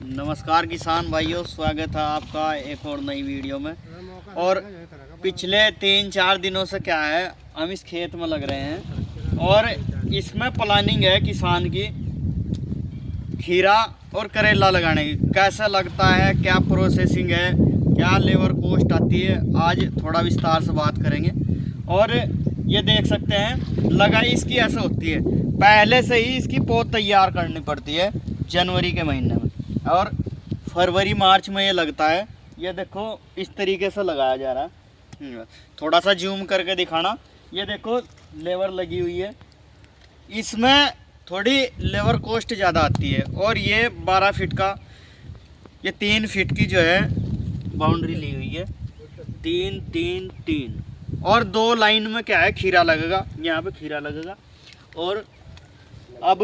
नमस्कार किसान भाइयों, स्वागत है आपका एक और नई वीडियो में। और पिछले 3-4 दिनों से क्या है, हम इस खेत में लग रहे हैं और इसमें प्लानिंग है किसान की खीरा और करेला लगाने की। कैसा लगता है, क्या प्रोसेसिंग है, क्या लेबर कॉस्ट आती है, आज थोड़ा विस्तार से बात करेंगे। और ये देख सकते हैं लगाई इसकी ऐसे होती है, पहले से ही इसकी पौध तैयार करनी पड़ती है जनवरी के महीने में, और फरवरी मार्च में ये लगता है। ये देखो इस तरीके से लगाया जा रहा है। थोड़ा सा जूम करके दिखाना, ये देखो लेबर लगी हुई है। इसमें थोड़ी लेबर कॉस्ट ज़्यादा आती है। और ये 12 फीट का, ये 3 फीट की जो है बाउंड्री ली हुई है, 3-3-3। और 2 लाइन में क्या है, खीरा लगेगा, यहाँ पे खीरा लगेगा। और अब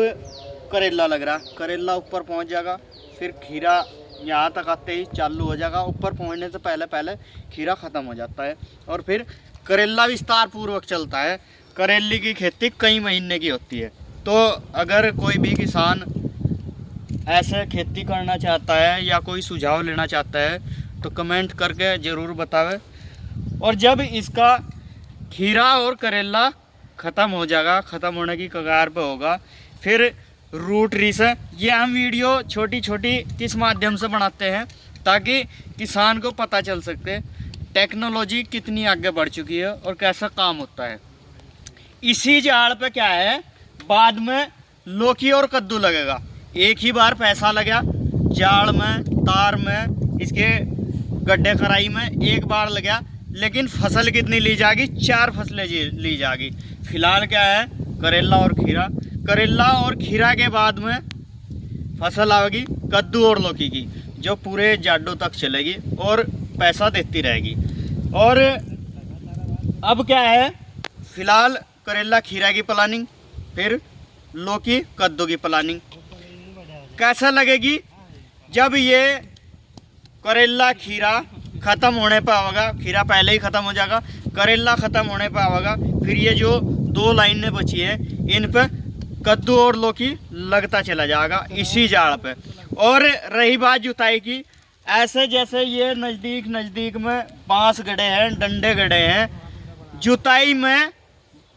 करेला लग रहा, करेला ऊपर पहुँच जाएगा, फिर खीरा यहाँ तक आते ही चालू हो जाएगा। ऊपर पहुँचने से पहले पहले खीरा ख़त्म हो जाता है और फिर करेला विस्तार पूर्वक चलता है। करेले की खेती कई महीने की होती है। तो अगर कोई भी किसान ऐसे खेती करना चाहता है या कोई सुझाव लेना चाहता है तो कमेंट करके ज़रूर बतावे। और जब इसका खीरा और करेला ख़त्म हो जाएगा, ख़त्म होने की कगार पे होगा, फिर रूट रीस है। ये हम वीडियो छोटी छोटी किस माध्यम से बनाते हैं, ताकि किसान को पता चल सके टेक्नोलॉजी कितनी आगे बढ़ चुकी है और कैसा काम होता है। इसी जाड़ पे क्या है, बाद में लौकी और कद्दू लगेगा। एक ही बार पैसा लगा जाड़ में, तार में, इसके गड्ढे खराई में एक बार लगा, लेकिन फसल कितनी ली जाएगी, 4 फसलें ली जाएगी। फिलहाल क्या है, करेला और खीरा। करेला और खीरा के बाद में फसल आएगी कद्दू और लौकी की, जो पूरे जाडों तक चलेगी और पैसा देती रहेगी। और अब क्या है, फिलहाल करेला खीरा की प्लानिंग, फिर लौकी कद्दू की प्लानिंग। कैसा लगेगी जब ये करेला खीरा ख़त्म होने पर होगा, खीरा पहले ही ख़त्म हो जाएगा, करेला ख़त्म होने पर होगा, फिर ये जो 2 लाइनें बची हैं इन पर कद्दू और लौकी लगता चला जाएगा इसी जाड़ पे। और रही बात जुताई की, ऐसे जैसे ये नज़दीक नज़दीक में बांस गड़े हैं, डंडे गड़े हैं, जुताई में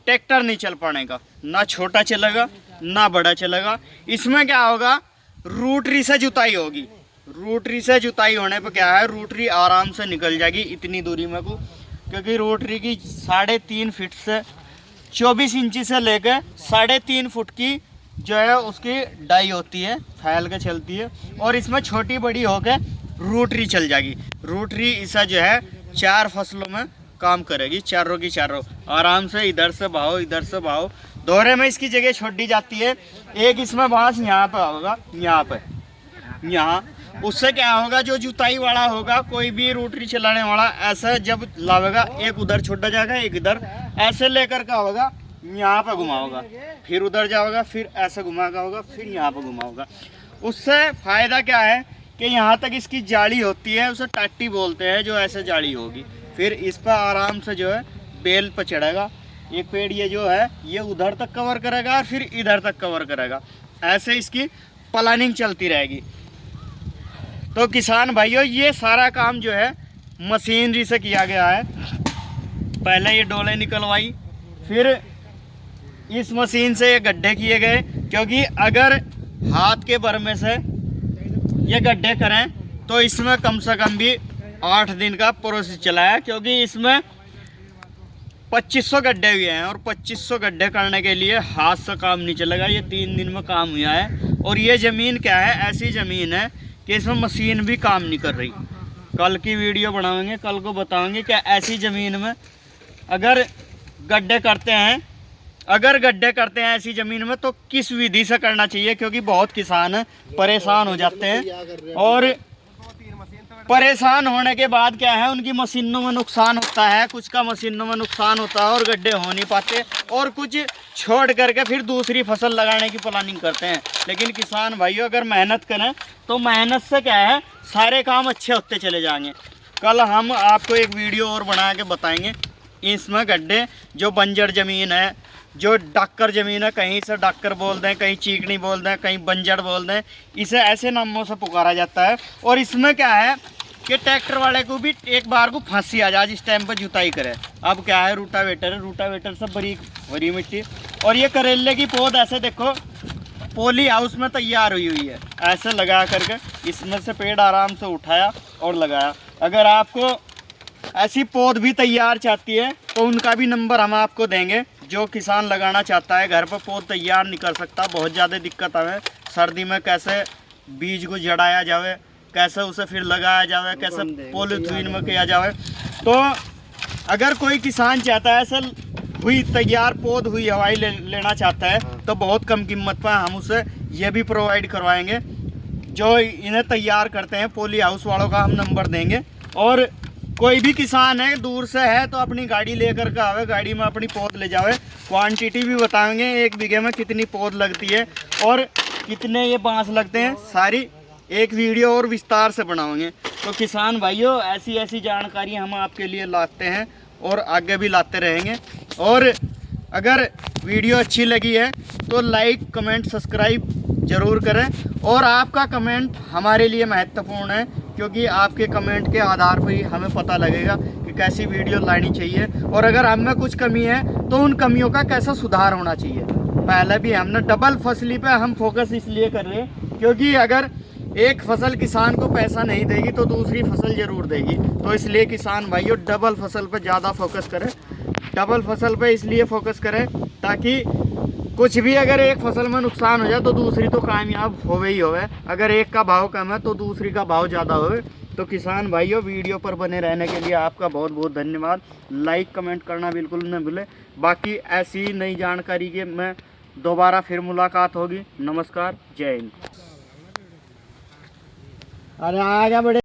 ट्रैक्टर नहीं चल पाएगा, ना छोटा चलेगा ना बड़ा चलेगा। इसमें क्या होगा, रूटरी से जुताई होगी। रूटरी से जुताई होने पर क्या है, रूटरी आराम से निकल जाएगी इतनी दूरी में को, क्योंकि रूटरी की 3.5 फीट से 24 इंची से लेकर 3.5 फुट की जो है उसकी डाई होती है, फैल के चलती है। और इसमें छोटी बड़ी होकर रूटरी चल जाएगी। रूटरी इसा जो है 4 फसलों में काम करेगी, चारों की चारों आराम से, इधर से भाओ इधर से भाओ। दोहरे में इसकी जगह छोड़ी जाती है। एक इसमें बांस यहाँ पे होगा, यहाँ पे, यहाँ। उससे क्या होगा, जो जुताई वाला होगा, कोई भी रोटरी चलाने वाला, ऐसा जब लावेगा, एक उधर छोटा जाएगा, एक इधर, ऐसे लेकर का होगा, यहाँ पे घुमाओगा, फिर उधर जाओगा, फिर ऐसे घुमागा होगा, फिर यहाँ पे घुमाओगा। उससे फ़ायदा क्या है कि यहाँ तक इसकी जाली होती है, उसे टाटी बोलते हैं, जो ऐसे जाली होगी। फिर इस पर आराम से जो है बेल पर चढ़ेगा। एक पेड़ ये जो है ये उधर तक कवर करेगा और फिर इधर तक कवर करेगा। ऐसे इसकी प्लानिंग चलती रहेगी। तो किसान भाइयों, ये सारा काम जो है मशीनरी से किया गया है। पहले ये डोले निकलवाई, फिर इस मशीन से ये गड्ढे किए गए, क्योंकि अगर हाथ के बरमे से ये गड्ढे करें तो इसमें कम से कम भी 8 दिन का प्रोसेस चला है, क्योंकि इसमें 2500 गड्ढे हुए हैं और 2500 गड्ढे करने के लिए हाथ से काम नहीं चलेगा। ये 3 दिन में काम हुआ है। और ये ज़मीन क्या है, ऐसी ज़मीन है कि इसमें मशीन भी काम नहीं कर रही। कल की वीडियो बनाएंगे, कल को बताएंगे कि ऐसी ज़मीन में अगर गड्ढे करते हैं ऐसी ज़मीन में, तो किस विधि से करना चाहिए, क्योंकि बहुत किसान परेशान हो जाते हैं। और परेशान होने के बाद क्या है, उनकी मशीनों में नुकसान होता है, कुछ का मशीनों में नुकसान होता है और गड्ढे हो नहीं पाते, और कुछ छोड़ करके फिर दूसरी फसल लगाने की प्लानिंग करते हैं। लेकिन किसान भाइयों, अगर मेहनत करें तो मेहनत से क्या है, सारे काम अच्छे होते चले जाएंगे। कल हम आपको एक वीडियो और बना के बताएंगे। इसमें गड्ढे, जो बंजर ज़मीन है, जो डाक्कर ज़मीन है, कहीं से डाक्कर बोल दें, कहीं चीकनी बोल दें, कहीं बंजर बोल दें, इसे ऐसे नामों से पुकारा जाता है। और इसमें क्या है कि ट्रैक्टर वाले को भी एक बार को फांसी आ जाए जिस टाइम पर जुताई करे। अब क्या है, रूटावेटर है, रूटावेटर से भरी मिट्टी। और ये करेले की पौध ऐसे देखो पॉली हाउस में तैयार हुई है, ऐसे लगा करके इसमें से पेड़ आराम से उठाया और लगाया। अगर आपको ऐसी पौध भी तैयार चाहती है तो उनका भी नंबर हम आपको देंगे। जो किसान लगाना चाहता है, घर पर पौध तैयार नहीं कर सकता, बहुत ज़्यादा दिक्कत हमें सर्दी में, कैसे बीज को जड़ाया जाए, कैसे उसे फिर लगाया जाए, कैसे पॉलीथीन में किया जाए। तो अगर कोई किसान चाहता है ऐसे हुई तैयार पौध हुई हवाई लेना चाहता है तो बहुत कम कीमत पर हम उसे ये भी प्रोवाइड करवाएंगे। जो इन्हें तैयार करते हैं पॉली हाउस वालों का हम नंबर देंगे। और कोई भी किसान है दूर से है तो अपनी गाड़ी लेकर के आवे, गाड़ी में अपनी पौध ले जावे, क्वांटिटी भी बताएंगे 1 बीघे में कितनी पौध लगती है और कितने ये बांस लगते हैं, सारी एक वीडियो और विस्तार से बनाएंगे। तो किसान भाइयों, ऐसी ऐसी जानकारी हम आपके लिए लाते हैं और आगे भी लाते रहेंगे। और अगर वीडियो अच्छी लगी है तो लाइक कमेंट सब्सक्राइब ज़रूर करें। और आपका कमेंट हमारे लिए महत्वपूर्ण है, क्योंकि आपके कमेंट के आधार पर ही हमें पता लगेगा कि कैसी वीडियो लानी चाहिए और अगर हम में कुछ कमी है तो उन कमियों का कैसा सुधार होना चाहिए। पहले भी हमने डबल फसली पे हम फोकस इसलिए कर रहे हैं क्योंकि अगर एक फसल किसान को पैसा नहीं देगी तो दूसरी फसल ज़रूर देगी। तो इसलिए किसान भाइयों डबल फसल पे ज़्यादा फोकस करें। डबल फसल पे इसलिए फोकस करें ताकि कुछ भी अगर एक फसल में नुकसान हो जाए तो दूसरी तो कामयाब होवे ही होवे। अगर एक का भाव कम है तो दूसरी का भाव ज़्यादा होवे। तो किसान भाइयों, वीडियो पर बने रहने के लिए आपका बहुत बहुत धन्यवाद। लाइक कमेंट करना बिल्कुल न भूलें। बाकी ऐसी नई जानकारी के में दोबारा फिर मुलाकात होगी। नमस्कार, जय हिंद। अरे आगे बढ़े।